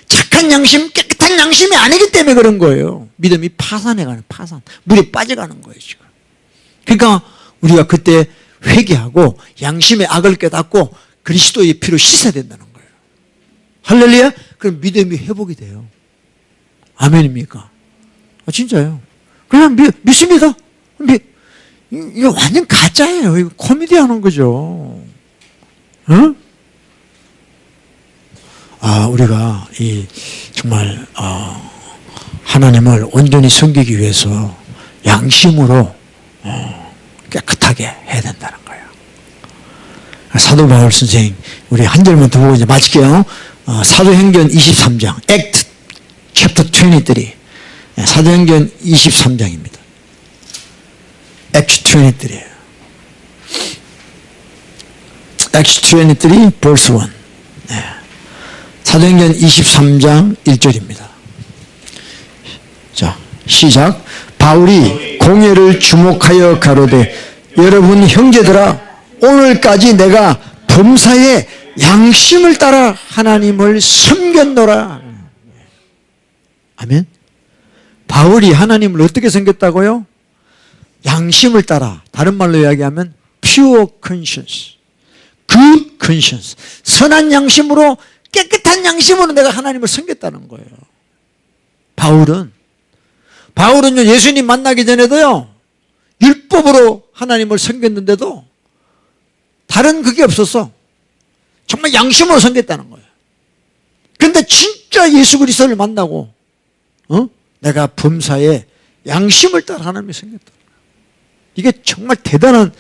착한 양심, 깨끗한 양심이 아니기 때문에 그런 거예요. 믿음이 파산해가는 파산. 물에 빠져가는 거예요, 지금. 그러니까 우리가 그때 회개하고 양심의 악을 깨닫고 그리스도의 피로 씻어야 된다는 거예요. 할렐루야? 그럼 믿음이 회복이 돼요. 아멘입니까? 진짜요. 그냥 믿습니다. 이거 완전 가짜예요. 이거 코미디 하는 거죠. 응? 우리가 정말 하나님을 온전히 섬기기 위해서 양심으로 깨끗하게 해야 된다는 거예요. 사도 바울 선생, 우리 한 절만 더 보고 이제 마칠게요. 사도행전 23장, Act chapter 23. 사도행전 23장입니다. Act 23. Act 23 verse 1. 사도행전 23장 1절입니다. 자, 시작. 바울이 공회를 주목하여 가로되 여러분 형제들아 오늘까지 내가 범사에 양심을 따라 하나님을 섬겼노라. 아멘. 바울이 하나님을 어떻게 섬겼다고요? 양심을 따라. 다른 말로 이야기하면 pure conscience, good conscience, 선한 양심으로, 깨끗한 양심으로 내가 하나님을 섬겼다는 거예요. 바울은요 예수님 만나기 전에도요 율법으로 하나님을 섬겼는데도 다른 그게 없었어. 정말 양심으로 섬겼다는 거예요. 그런데 진짜 예수 그리스도를 만나고 내가 범사에 양심을 따라 하나님을 섬겼다. 이게 정말 대단한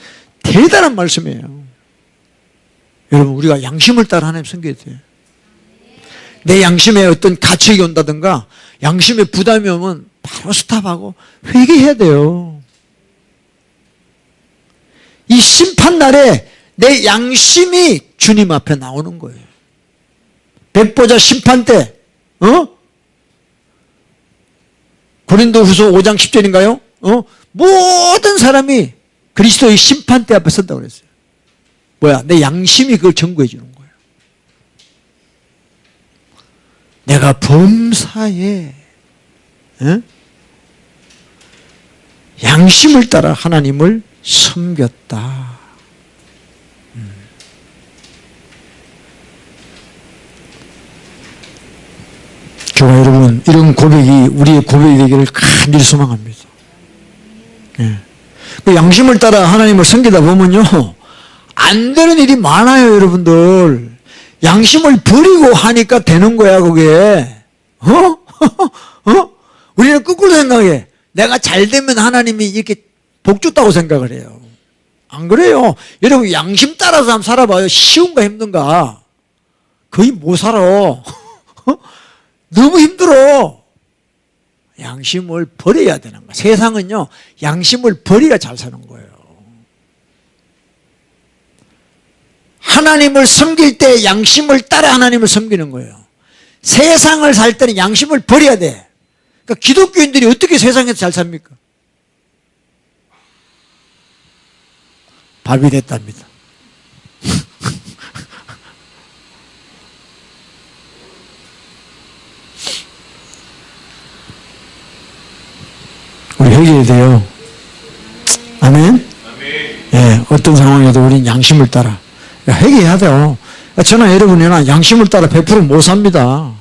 말씀이에요. 여러분, 우리가 양심을 따라 하나님 섬겨야 돼요. 내 양심에 어떤 가책이 온다든가 양심에 부담이 오면 바로 스탑하고 회개해야 돼요. 이 심판날에 내 양심이 주님 앞에 나오는 거예요. 백보자 심판 때 고린도후서 5장 10절인가요? 모든 사람이 그리스도의 심판대 앞에 선다고 그랬어요. 뭐야? 내 양심이 그걸 증거해 주는 거예요. 내가 범사에 양심을 따라 하나님을 섬겼다. 저와 여러분, 이런 고백이 우리의 고백이 되기를 간절히 소망합니다. 그 양심을 따라 하나님을 섬기다 보면요 안 되는 일이 많아요. 여러분들, 양심을 버리고 하니까 되는 거야 그게. 우리는 거꾸로 생각해. 내가 잘 되면 하나님이 이렇게 복 줬다고 생각을 해요. 안 그래요. 여러분, 양심 따라서 한번 살아봐요. 쉬운가 힘든가? 거의 못 살아. 너무 힘들어. 양심을 버려야 되는 거야. 세상은요 양심을 버려야 잘 사는 거예요. 하나님을 섬길 때 양심을 따라 하나님을 섬기는 거예요. 세상을 살 때는 양심을 버려야 돼. 그러니까 기독교인들이 어떻게 세상에서 잘 삽니까? 밥이 됐답니다. 우리 회개해야 돼요. 아멘? 예, 어떤 상황에도 우리는 양심을 따라 회개해야 돼요. 저나 여러분이나 양심을 따라 100% 못 삽니다.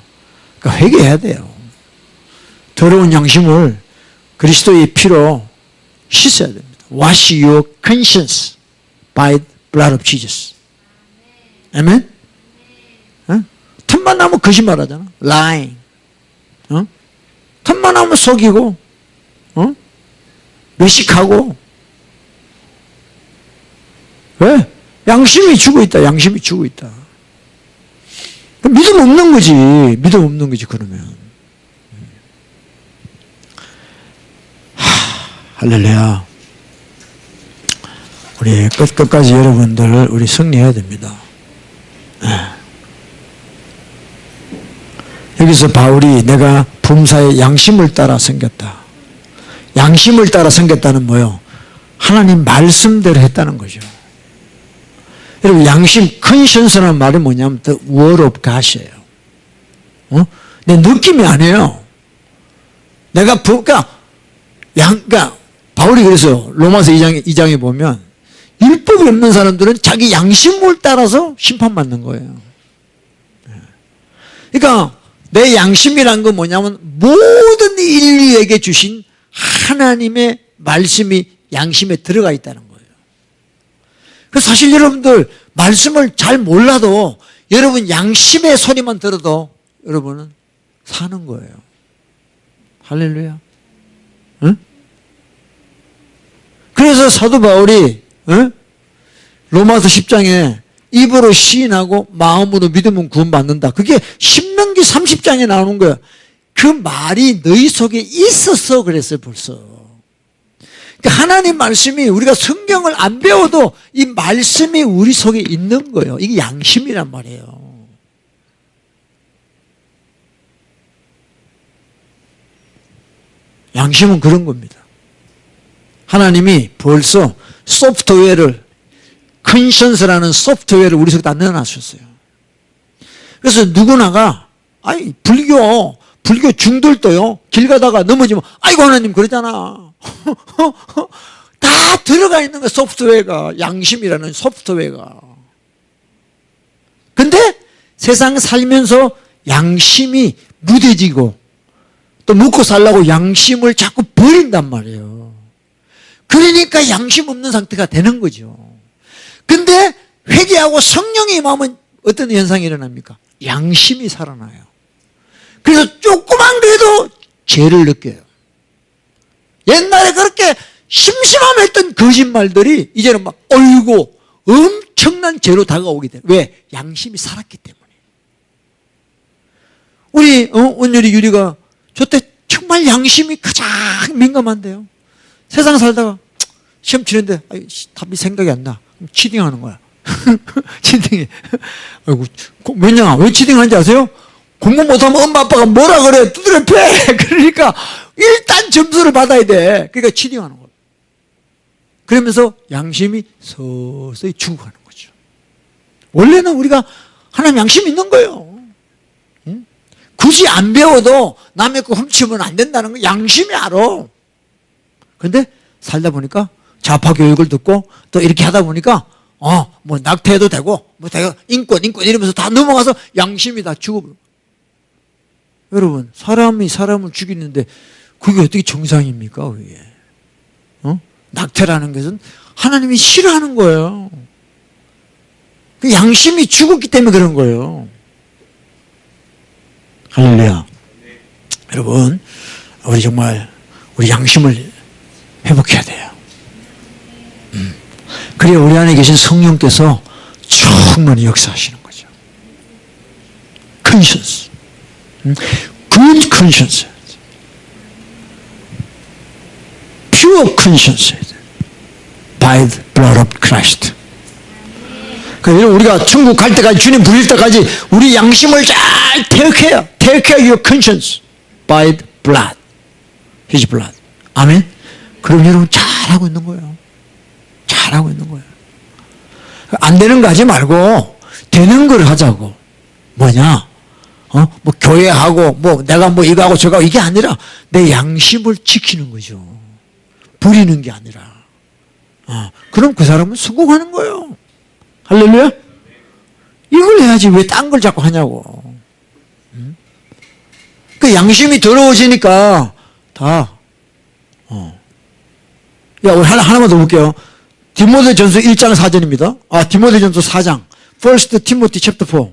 그러니까 회개해야 돼요. 더러운 양심을 그리스도의 피로 씻어야 됩니다. Wash your conscience by the blood of Jesus. 아멘? 틈만 나면 거짓말하잖아. Lying. 틈만 나면 속이고 외식하고. 왜? 양심이 죽어 있다. 양심이 죽어 있다. 믿음 없는 거지. 믿음 없는 거지 그러면. 할렐루야. 우리 끝까지 여러분들 우리 승리해야 됩니다. 여기서 바울이 내가 범사의 양심을 따라 섬겼다. 양심을 따라 섬겼다는 뭐요? 하나님 말씀대로 했다는 거죠. 여러분, 양심, 컨션스라는 말이 뭐냐면 the word of God이에요. 내 느낌이 아니에요. 내가 그러니까 바울이 그래서 로마서 2장에 보면 율법이 없는 사람들은 자기 양심을 따라서 심판받는 거예요. 그러니까 내 양심이란 건 뭐냐면 모든 인류에게 주신 하나님의 말씀이 양심에 들어가 있다는 거예요. 그래서 사실 여러분들 말씀을 잘 몰라도 여러분 양심의 소리만 들어도 여러분은 사는 거예요. 할렐루야. 응? 그래서 사도 바울이 로마서 10장에 입으로 시인하고 마음으로 믿으면 구원받는다. 그게 신명기 30장에 나오는 거예요. 그 말이 너희 속에 있었어 그랬어요 벌써. 그러니까 하나님 말씀이 우리가 성경을 안 배워도 이 말씀이 우리 속에 있는 거예요. 이게 양심이란 말이에요. 양심은 그런 겁니다. 하나님이 벌써 소프트웨어를, 컨션스라는 소프트웨어를 우리 속에 다 넣어놨었어요. 그래서 누구나가, 아니, 불교 중들도요, 길 가다가 넘어지면, 아이고, 하나님, 그러잖아. 다 들어가 있는 거, 소프트웨어가. 양심이라는 소프트웨어가. 근데 세상 살면서 양심이 무뎌지고, 또 먹고 살라고 양심을 자꾸 버린단 말이에요. 그러니까 양심 없는 상태가 되는 거죠. 근데 회개하고 성령이 임하면 어떤 현상이 일어납니까? 양심이 살아나요. 그래서 조그만 거에도 죄를 느껴요. 옛날에 그렇게 심심하면 했던 거짓말들이 이제는 막 어이고 엄청난 죄로 다가오게 돼요. 왜? 양심이 살았기 때문에. 우리 온유리 유리가 저때 정말 양심이 가장 민감한데요. 세상 살다가 시험 치는데 답이 생각이 안 나. 치딩하는 거야. 치딩해. 아이고, 왜냐? 왜 치딩하는지 아세요? 공부 못하면 엄마 아빠가 뭐라 그래? 두드려 패! 그러니까 일단 점수를 받아야 돼. 그러니까 치딩하는 거야. 그러면서 양심이 서서히 죽어가는 거죠. 원래는 우리가 하나님 양심이 있는 거예요. 응? 굳이 안 배워도 남의 거 훔치면 안 된다는 거 양심이 알아. 근데 살다 보니까 좌파 교육을 듣고 또 이렇게 하다 보니까 뭐 낙태해도 되고 뭐 되고 인권 이러면서 다 넘어가서 양심이 다 죽어버려. 여러분, 사람이 사람을 죽이는데 그게 어떻게 정상입니까? 그게 낙태라는 것은 하나님이 싫어하는 거예요. 그 양심이 죽었기 때문에 그런 거예요. 할렐루야. 여러분, 우리 정말 우리 양심을 회복해야 돼요. 그래야 우리 안에 계신 성령께서 충분히 역사하시는 거죠. conscience, good conscience, pure conscience by the blood of Christ. 그러니까 우리가 천국 갈 때까지, 주님 부릴 때까지 우리 양심을 잘 태역해요. Take care of your conscience by the blood, His blood. 아멘. 그럼 여러분 잘하고 있는 거예요. 잘하고 있는 거예요. 안 되는 거 하지 말고 되는 걸 하자고. 뭐냐? 뭐 교회하고 뭐 내가 뭐 이거 하고 저거 하고 이게 아니라 내 양심을 지키는 거죠. 부리는 게 아니라. 그럼 그 사람은 성공하는 거예요. 할렐루야? 이걸 해야지 왜 딴 걸 자꾸 하냐고. 그 양심이 더러워지니까 다. 야, 우리 하나만 더 볼게요. 디모데전서 1장 4절입니다. 디모데전서 4장. First Timothy chapter 4.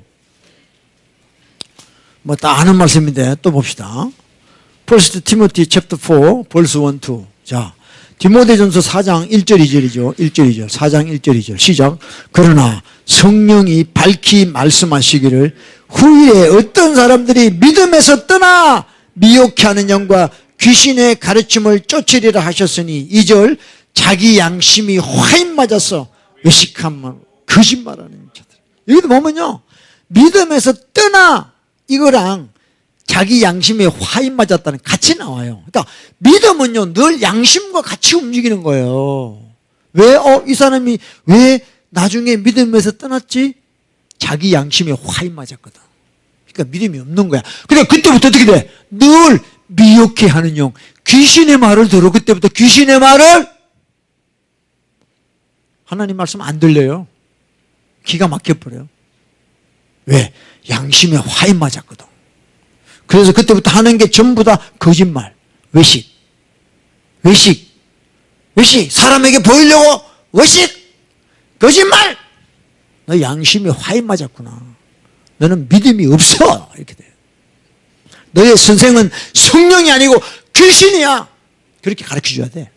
뭐 다 아는 말씀인데 또 봅시다. First Timothy chapter 4, verse 1, 2. 자, 디모데전서 4장 1절 2절이죠. 1절 2절. 4장 1절 2절. 시작. 그러나 성령이 밝히 말씀하시기를 후일에 어떤 사람들이 믿음에서 떠나 미혹해 하는 영과 귀신의 가르침을 쫓으리라 하셨으니 2절. 자기 양심이 화인 맞아서 외식한 말, 거짓말하는 자들. 여기도 보면요, 믿음에서 떠나 이거랑 자기 양심에 화인 맞았다는 같이 나와요. 그러니까 믿음은요 늘 양심과 같이 움직이는 거예요. 왜 이 사람이 왜 나중에 믿음에서 떠났지? 자기 양심에 화인 맞았거든. 그러니까 믿음이 없는 거야. 그러니까 그때부터 어떻게 돼? 늘 미혹해 하는 영, 귀신의 말을 들어. 그때부터 귀신의 말을, 하나님 말씀 안 들려요. 기가 막혀버려요. 왜? 양심에 화인 맞았거든. 그래서 그때부터 하는 게 전부 다 거짓말, 외식. 사람에게 보이려고 외식, 거짓말. 너 양심에 화인 맞았구나. 너는 믿음이 없어. 이렇게 돼요. 너의 선생은 성령이 아니고 귀신이야. 그렇게 가르쳐줘야 돼.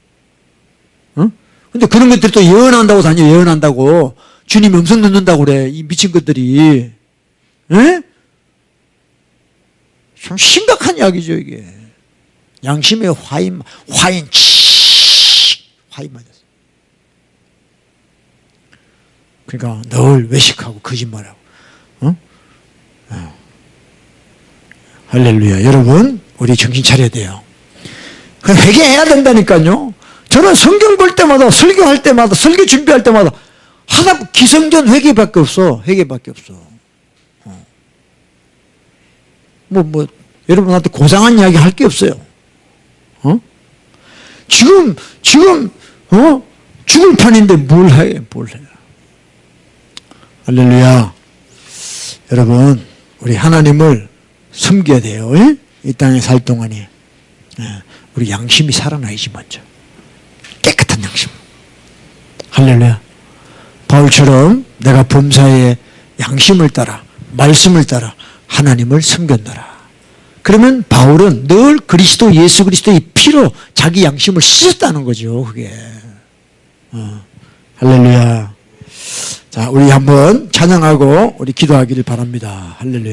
근데 그런 것들이 또 예언한다고 다녀. 예언한다고. 주님이 음성 듣는다고 그래. 이 미친 것들이. 에? 참 심각한 이야기죠 이게. 양심의 화인 맞았어. 그러니까 늘 외식하고 거짓말하고. 할렐루야. 여러분, 우리 정신 차려야 돼요. 회개해야 된다니까요. 저는 성경 볼 때마다, 설교할 때마다, 설교 준비할 때마다 하나 기성전 회개밖에 없어. 회개밖에 없어. 여러분한테 고상한 이야기 할 게 없어요. 지금, 죽을 판인데 뭘 해. 할렐루야. 여러분, 우리 하나님을 섬겨야 돼요. 이 땅에 살 동안에. 우리 양심이 살아나야지, 먼저. 깨끗한 양심. 할렐루야. 바울처럼 내가 범사에 양심을 따라, 말씀을 따라 하나님을 섬겼노라. 그러면 바울은 늘 그리스도 예수 그리스도의 피로 자기 양심을 씻었다는 거죠. 그게. 할렐루야. 자, 우리 한번 찬양하고 우리 기도하기를 바랍니다. 할렐루야.